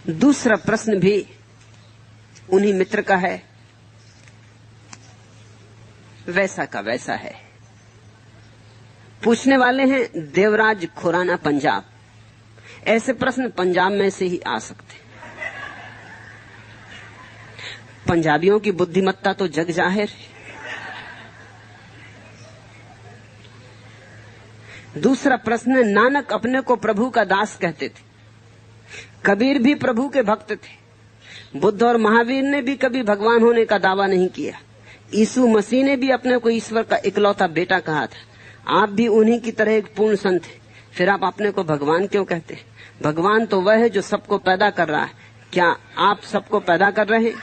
दूसरा प्रश्न भी उन्हीं मित्र का है, वैसा का वैसा है। पूछने वाले हैं देवराज खुराना, पंजाब। ऐसे प्रश्न पंजाब में से ही आ सकते। पंजाबियों की बुद्धिमत्ता तो जग जाहिर है। दूसरा प्रश्न, नानक अपने को प्रभु का दास कहते थे, कबीर भी प्रभु के भक्त थे, बुद्ध और महावीर ने भी कभी भगवान होने का दावा नहीं किया, यीशु मसीह ने भी अपने को ईश्वर का इकलौता बेटा कहा था, आप भी उन्हीं की तरह एक पूर्ण संत हैं, फिर आप अपने को भगवान क्यों कहते हैं? भगवान तो वह है जो सबको पैदा कर रहा है, क्या आप सबको पैदा कर रहे हैं?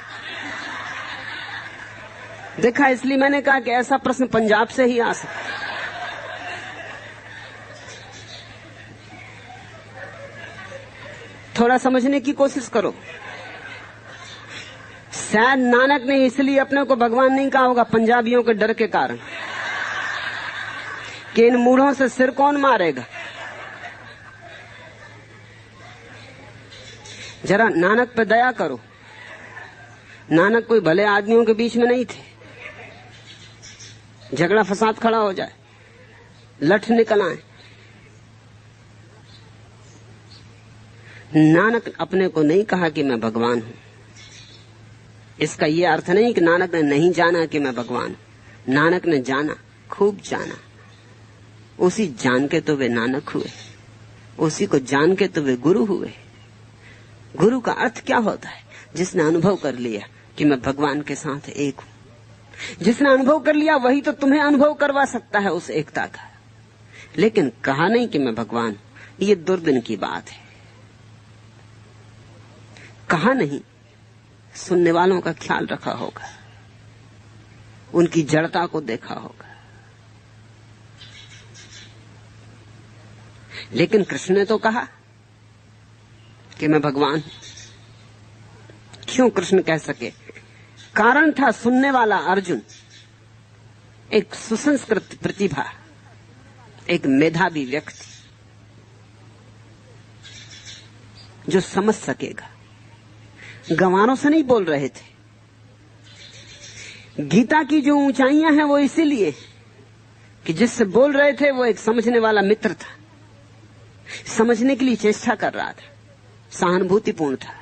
देखा, इसलिए मैंने कहा कि ऐसा प्रश्न पंजाब से ही आ सकता। थोड़ा समझने की कोशिश करो। शायद नानक ने इसलिए अपने को भगवान नहीं कहा होगा पंजाबियों के डर के कारण कि इन मूढ़ों से सिर कौन मारेगा। जरा नानक पे दया करो। नानक कोई भले आदमियों के बीच में नहीं थे, झगड़ा फसाद खड़ा हो जाए, लठ निकल आए। नानक अपने को नहीं कहा कि मैं भगवान हूं। इसका यह अर्थ नहीं कि नानक ने नहीं जाना कि मैं भगवान हूं। नानक ने जाना, खूब जाना। उसी जान के तो वे नानक हुए, उसी को जान के तो वे गुरु हुए। गुरु का अर्थ क्या होता है? जिसने अनुभव कर लिया कि मैं भगवान के साथ एक हूं। जिसने अनुभव कर लिया वही तो तुम्हें अनुभव करवा सकता है उस एकता का। लेकिन कहा नहीं कि मैं भगवान हूं, ये दुर्दिन की बात है। कहा नहीं, सुनने वालों का ख्याल रखा होगा, उनकी जड़ता को देखा होगा। लेकिन कृष्ण ने तो कहा कि मैं भगवान हूं। क्यों कृष्ण कह सके? कारण था सुनने वाला अर्जुन एक सुसंस्कृत प्रतिभा, एक मेधावी व्यक्ति जो समझ सकेगा। गंवारों से नहीं बोल रहे थे। गीता की जो ऊंचाइयां हैं वो इसीलिए कि जिससे बोल रहे थे वो एक समझने वाला मित्र था, समझने के लिए चेष्टा कर रहा था, सहानुभूतिपूर्ण था।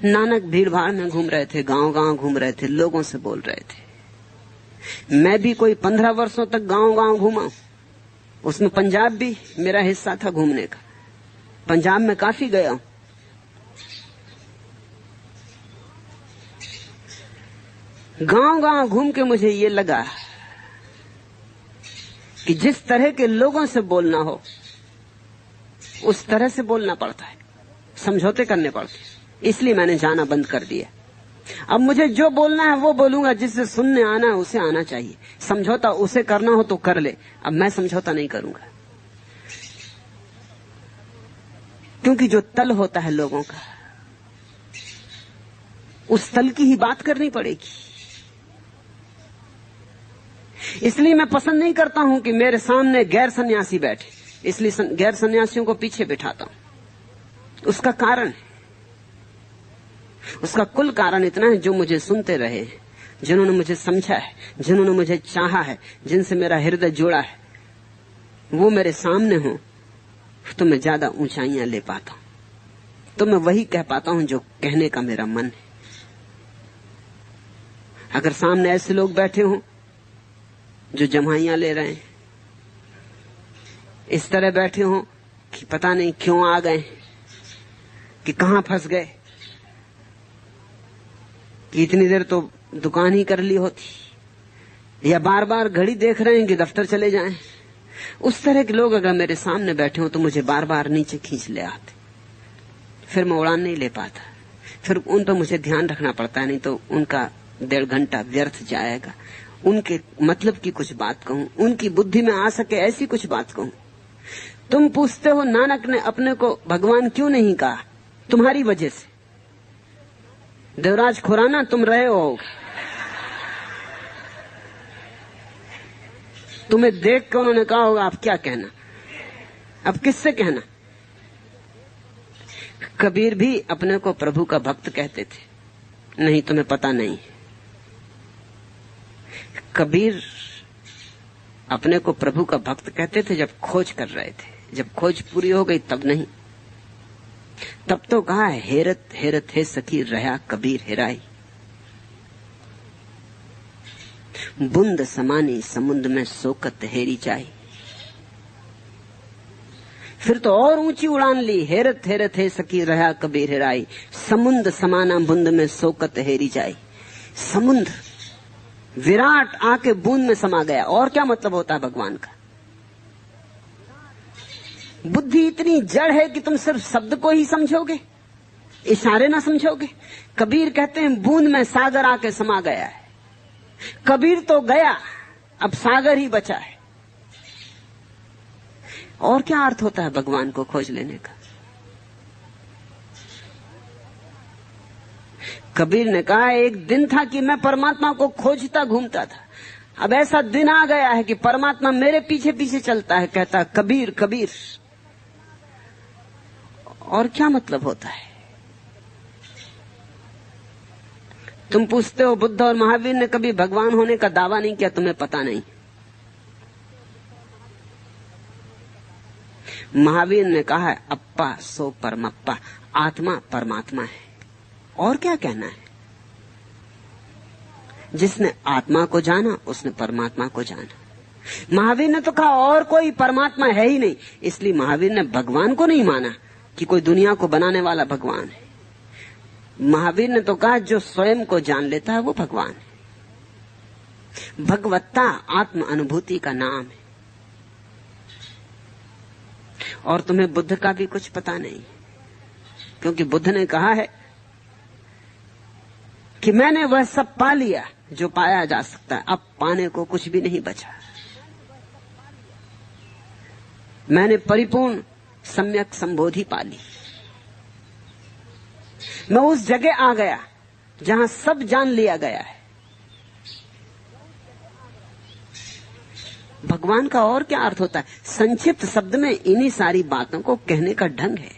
नानक भीड़ भाड़ में घूम रहे थे, गांव गांव घूम रहे थे, लोगों से बोल रहे थे। मैं भी कोई 15 वर्षों तक गांव गांव घूमा, उसमें पंजाब भी मेरा हिस्सा था घूमने का। पंजाब में काफी गया हूं। गांव गांव घूम के मुझे ये लगा कि जिस तरह के लोगों से बोलना हो उस तरह से बोलना पड़ता है, समझौते करने पड़ते हैं। इसलिए मैंने जाना बंद कर दिया। अब मुझे जो बोलना है वो बोलूंगा, जिससे सुनने आना है उसे आना चाहिए। समझौता उसे करना हो तो कर ले, अब मैं समझौता नहीं करूंगा। क्योंकि जो तल होता है लोगों का, उस तल की ही बात करनी पड़ेगी। इसलिए मैं पसंद नहीं करता हूं कि मेरे सामने गैर सन्यासी बैठे, इसलिए गैर सन्यासियों को पीछे बिठाता हूं। उसका कारण है, उसका कुल कारण इतना है, जो मुझे सुनते रहे, जिन्होंने मुझे समझा है, जिन्होंने मुझे चाहा है, जिनसे मेरा हृदय जुड़ा है, वो मेरे सामने हो तो मैं ज्यादा ऊंचाइयां ले पाता हूं, तो मैं वही कह पाता हूं जो कहने का मेरा मन है। अगर सामने ऐसे लोग बैठे हों जो जमाइयां ले रहे हैं, इस तरह बैठे हों कि पता नहीं क्यों आ गए, कि कहां फंस गए, कि इतनी देर तो दुकान ही कर ली होती, या बार बार घड़ी देख रहे हैं कि दफ्तर चले जाएं, उस तरह के लोग अगर मेरे सामने बैठे हो तो मुझे बार बार नीचे खींच ले आते। फिर मैं उड़ान नहीं ले पाता, फिर उन पर मुझे ध्यान रखना पड़ता है, नहीं तो उनका 1.5 घंटा व्यर्थ जाएगा। उनके मतलब की कुछ बात कहूं, उनकी बुद्धि में आ सके ऐसी कुछ बात कहूं। तुम पूछते हो नानक ने अपने को भगवान क्यों नहीं कहा? तुम्हारी वजह से। देवराज खुराना तुम रहे हो, तुम्हें देख कर उन्होंने कहा होगा अब क्या कहना, अब किससे कहना। कबीर भी अपने को प्रभु का भक्त कहते थे। नहीं, तुम्हें पता नहीं। कबीर अपने को प्रभु का भक्त कहते थे जब खोज कर रहे थे। जब खोज पूरी हो गई तब नहीं। तब तो कहा, हेरत हेरत है सखी रहा कबीर हेराई, बूंद समानी समुद्र में सोकत हेरी जाई। फिर तो और ऊंची उड़ान ली, हेरत हेरत है सखी रहा कबीर हेराई, समुद्र समाना बूंद में सोकत हेरी जाई। समुद्र विराट आके बूंद में समा गया। और क्या मतलब होता है भगवान का? बुद्धि इतनी जड़ है कि तुम सिर्फ शब्द को ही समझोगे, इशारे ना समझोगे। कबीर कहते हैं बूंद में सागर आके समा गया है। कबीर तो गया, अब सागर ही बचा है। और क्या अर्थ होता है भगवान को खोज लेने का? कबीर ने कहा, एक दिन था कि मैं परमात्मा को खोजता घूमता था। अब ऐसा दिन आ गया है कि परमात्मा मेरे पीछे पीछे चलता है, कहता कबीर कबीर। और क्या मतलब होता है? तुम पूछते हो बुद्ध और महावीर ने कभी भगवान होने का दावा नहीं किया, तुम्हें पता नहीं। महावीर ने कहा है, अप्पा सो परमप्पा, आत्मा परमात्मा है। और क्या कहना है? जिसने आत्मा को जाना उसने परमात्मा को जाना। महावीर ने तो कहा और कोई परमात्मा है ही नहीं, इसलिए महावीर ने भगवान को नहीं माना कि कोई दुनिया को बनाने वाला भगवान है। महावीर ने तो कहा जो स्वयं को जान लेता है वो भगवान है। भगवत्ता आत्म अनुभूति का नाम है। और तुम्हें बुद्ध का भी कुछ पता नहीं, क्योंकि बुद्ध ने कहा है कि मैंने वह सब पा लिया जो पाया जा सकता है, अब पाने को कुछ भी नहीं बचा। मैंने परिपूर्ण सम्यक संबोधि पा ली। मैं उस जगह आ गया जहां सब जान लिया गया है। भगवान का और क्या अर्थ होता है? संक्षिप्त शब्द में इन्हीं सारी बातों को कहने का ढंग है।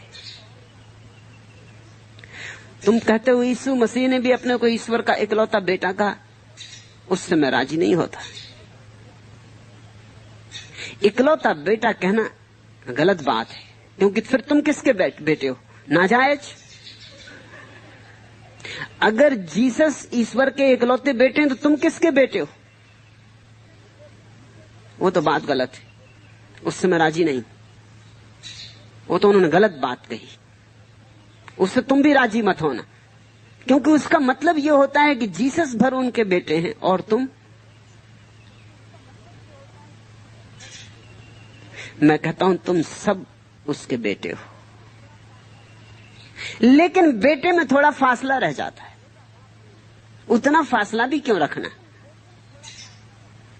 तुम कहते हो यीशु मसीह ने भी अपने को ईश्वर का इकलौता बेटा कहा, उससे मैं राजी नहीं होता। इकलौता बेटा कहना गलत बात है, क्योंकि फिर तुम किसके बेटे हो? नाजायज। अगर जीसस ईश्वर के इकलौते बेटे हैं तो तुम किसके बेटे हो? वो तो बात गलत है, उससे मैं राजी नहीं। वो तो उन्होंने गलत बात कही, उससे तुम भी राजी मत होना, क्योंकि उसका मतलब ये होता है कि जीसस भर उनके बेटे हैं और तुम। मैं कहता हूं तुम सब उसके बेटे हो, लेकिन बेटे में थोड़ा फासला रह जाता है। उतना फासला भी क्यों रखना?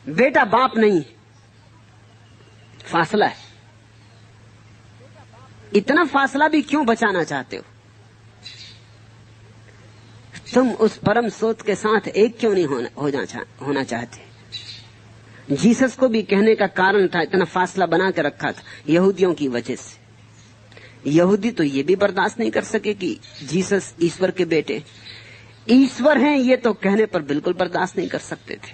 बेटा बाप नहीं है, फासला है। इतना फासला भी क्यों बचाना चाहते हो? तुम उस परम सोच के साथ एक क्यों नहीं होना चाहते? जीसस को भी कहने का कारण था, इतना फासला बना के रखा था यहूदियों की वजह से। यहूदी तो ये भी बर्दाश्त नहीं कर सके कि जीसस ईश्वर के बेटे ईश्वर हैं, ये तो कहने पर बिल्कुल बर्दाश्त नहीं कर सकते थे।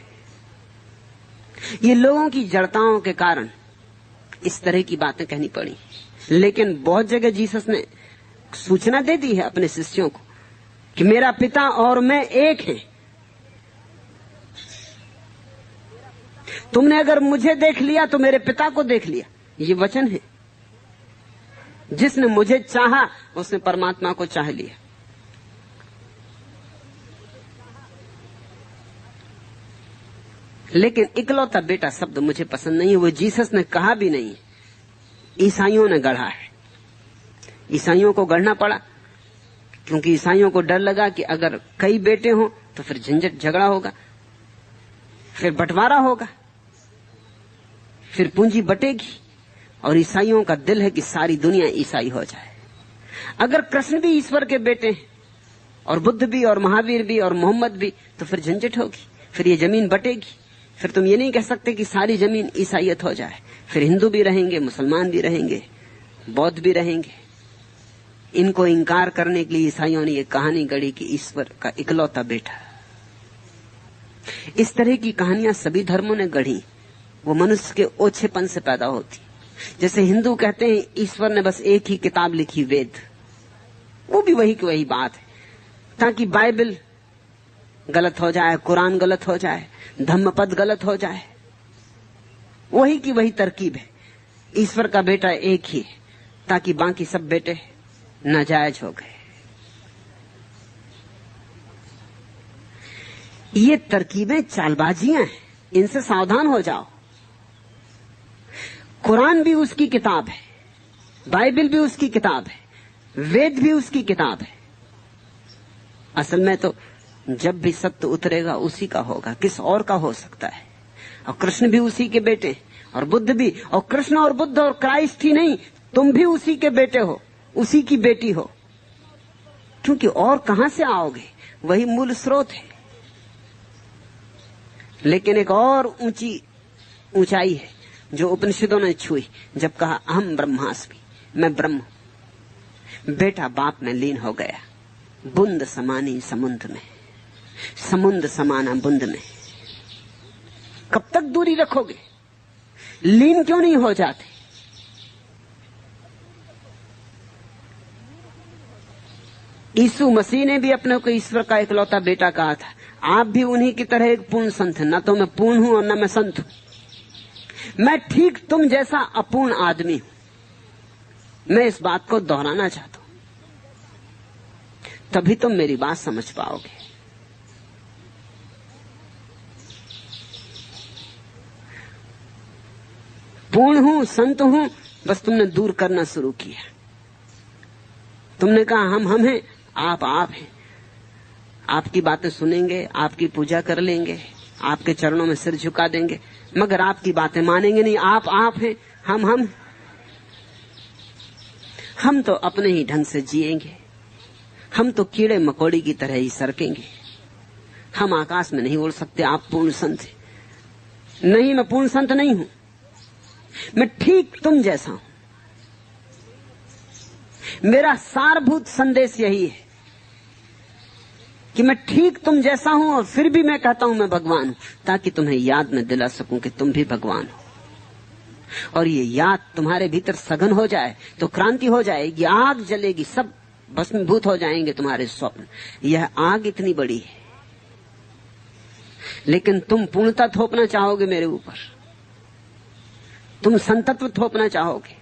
ये लोगों की जड़ताओं के कारण इस तरह की बातें कहनी पड़ी। लेकिन बहुत जगह जीसस ने सूचना दे दी है अपने शिष्यों को कि मेरा पिता और मैं एक हैं। तुमने अगर मुझे देख लिया तो मेरे पिता को देख लिया, ये वचन है। जिसने मुझे चाहा उसने परमात्मा को चाह लिया। लेकिन इकलौता बेटा शब्द मुझे पसंद नहीं है, वो जीसस ने कहा भी नहीं, ईसाइयों ने गढ़ा है। ईसाइयों को गढ़ना पड़ा क्योंकि ईसाइयों को डर लगा कि अगर कई बेटे हों तो फिर झंझट झगड़ा होगा, फिर बंटवारा होगा, फिर पूंजी बटेगी। और ईसाइयों का दिल है कि सारी दुनिया ईसाई हो जाए। अगर कृष्ण भी ईश्वर के बेटे हैं और बुद्ध भी और महावीर भी और मोहम्मद भी, तो फिर झंझट होगी, फिर ये जमीन बटेगी। फिर तुम ये नहीं कह सकते कि सारी जमीन ईसाइयत हो जाए। फिर हिंदू भी रहेंगे, मुसलमान भी रहेंगे, बौद्ध भी रहेंगे, इनको इंकार करने के लिए ईसाइयों ने यह कहानी गढ़ी कि ईश्वर का इकलौता बेटा। इस तरह की कहानियां सभी धर्मों ने गढ़ी, वो मनुष्य के ओछेपन से पैदा होती। जैसे हिंदू कहते हैं ईश्वर ने बस एक ही किताब लिखी, वेद, वो भी वही की वही बात है, ताकि बाइबल गलत हो जाए, कुरान गलत हो जाए, धम्मपद गलत हो जाए। वही की वही तरकीब है। ईश्वर का बेटा एक ही है, ताकि बाकी सब बेटे नाजायज हो गए। ये तरकीबें चालबाजियां हैं, इनसे सावधान हो जाओ। कुरान भी उसकी किताब है, बाइबल भी उसकी किताब है, वेद भी उसकी किताब है। असल में तो जब भी सत्य उतरेगा उसी का होगा, किस और का हो सकता है। और कृष्ण भी उसी के बेटे, और बुद्ध भी, और कृष्ण और बुद्ध और क्राइस्ट ही नहीं, तुम भी उसी के बेटे हो, उसी की बेटी हो, क्योंकि और कहां से आओगे, वही मूल स्रोत है। लेकिन एक और ऊंचाई है जो उपनिषदों ने छुई, जब कहा अहम ब्रह्मास्मि, मैं ब्रह्म। बेटा बाप में लीन हो गया, बूंद समानी समुद्र में, समुद्र समाना बूंद में। कब तक दूरी रखोगे? लीन क्यों नहीं हो जाते? यीशु मसीह ने भी अपने को ईश्वर का इकलौता बेटा कहा था। आप भी उन्हीं की तरह एक पूर्ण संत हैं। न तो मैं पूर्ण हूं और न मैं संत हूं, मैं ठीक तुम जैसा अपूर्ण आदमी हूं। मैं इस बात को दोहराना चाहता हूं, तभी तुम मेरी बात समझ पाओगे। पूर्ण हूं, संत हूं, बस तुमने दूर करना शुरू किया। तुमने कहा हम हैं, आप हैं। आपकी बातें सुनेंगे, आपकी पूजा कर लेंगे, आपके चरणों में सिर झुका देंगे, मगर आपकी बातें मानेंगे नहीं। आप हैं, हम तो अपने ही ढंग से जिएंगे। हम तो कीड़े मकोड़ी की तरह ही सरकेंगे। हम आकाश में नहीं उड़ सकते। आप पूर्ण संत हैं। नहीं, मैं पूर्ण संत नहीं हूं। मैं ठीक तुम जैसा हूं। मेरा सारभूत संदेश यही है कि मैं ठीक तुम जैसा हूं, और फिर भी मैं कहता हूं मैं भगवान हूं, ताकि तुम्हें याद में दिला सकूं कि तुम भी भगवान हो। और ये याद तुम्हारे भीतर सघन हो जाए तो क्रांति हो जाएगी, आग जलेगी, सब भस्मीभूत हो जाएंगे तुम्हारे स्वप्न। यह आग इतनी बड़ी है, लेकिन तुम पूर्णता थोपना चाहोगे मेरे ऊपर, तुम संतत्व थोपना चाहोगे।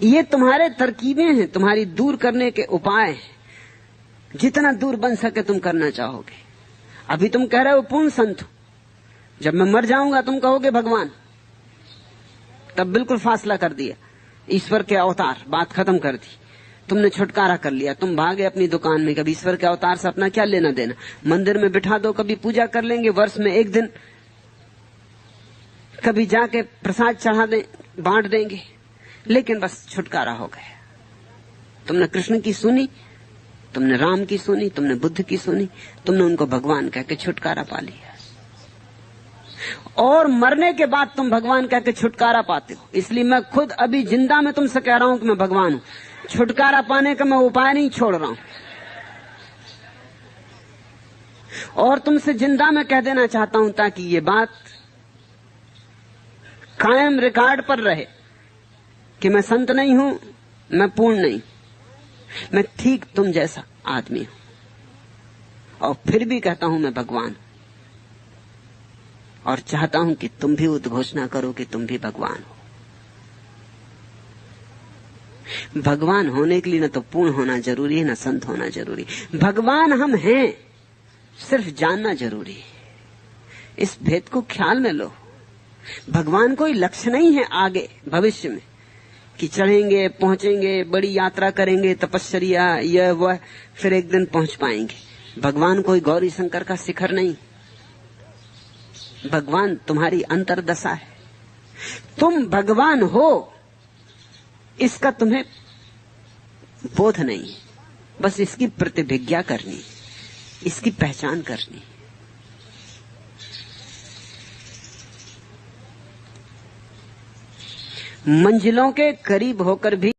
ये तुम्हारे तरकीबें हैं, तुम्हारी दूर करने के उपाय हैं। जितना दूर बन सके तुम करना चाहोगे। अभी तुम कह रहे हो पूर्ण संत हो, जब मैं मर जाऊंगा तुम कहोगे भगवान। तब बिल्कुल फासला कर दिया, ईश्वर के अवतार, बात खत्म कर दी। तुमने छुटकारा कर लिया, तुम भागे अपनी दुकान में। कभी ईश्वर के अवतार से अपना क्या लेना देना। मंदिर में बिठा दो, कभी पूजा कर लेंगे वर्ष में एक दिन, कभी जाके प्रसाद चढ़ा दे, बांट देंगे, लेकिन बस छुटकारा हो गया। तुमने कृष्ण की सुनी, तुमने राम की सुनी, तुमने बुद्ध की सुनी, तुमने उनको भगवान कह के छुटकारा पा लिया। और मरने के बाद तुम भगवान कह के छुटकारा पाते हो। इसलिए मैं खुद अभी जिंदा में तुमसे कह रहा हूं कि मैं भगवान हूं। छुटकारा पाने का मैं उपाय नहीं छोड़ रहा हूं। और तुमसे जिंदा में कह देना चाहता हूं, ताकि ये बात कायम रिकॉर्ड पर रहे कि मैं संत नहीं हूं, मैं पूर्ण नहीं, मैं ठीक तुम जैसा आदमी हूं, और फिर भी कहता हूं मैं भगवान हूं। और चाहता हूं कि तुम भी उद्घोषणा करो कि तुम भी भगवान हो। भगवान होने के लिए न तो पूर्ण होना जरूरी है, न संत होना जरूरी। भगवान हम हैं, सिर्फ जानना जरूरी है। इस भेद को ख्याल में लो। भगवान कोई लक्ष्य नहीं है आगे भविष्य में कि चढ़ेंगे, पहुंचेंगे, बड़ी यात्रा करेंगे, तपस्या, यह वह, फिर एक दिन पहुंच पाएंगे। भगवान कोई गौरी शंकर का शिखर नहीं। भगवान तुम्हारी अंतर्दशा है। तुम भगवान हो इसका तुम्हें बोध नहीं, बस इसकी प्रतिभिज्ञा करनी, इसकी पहचान करनी। मंजिलों के करीब होकर भी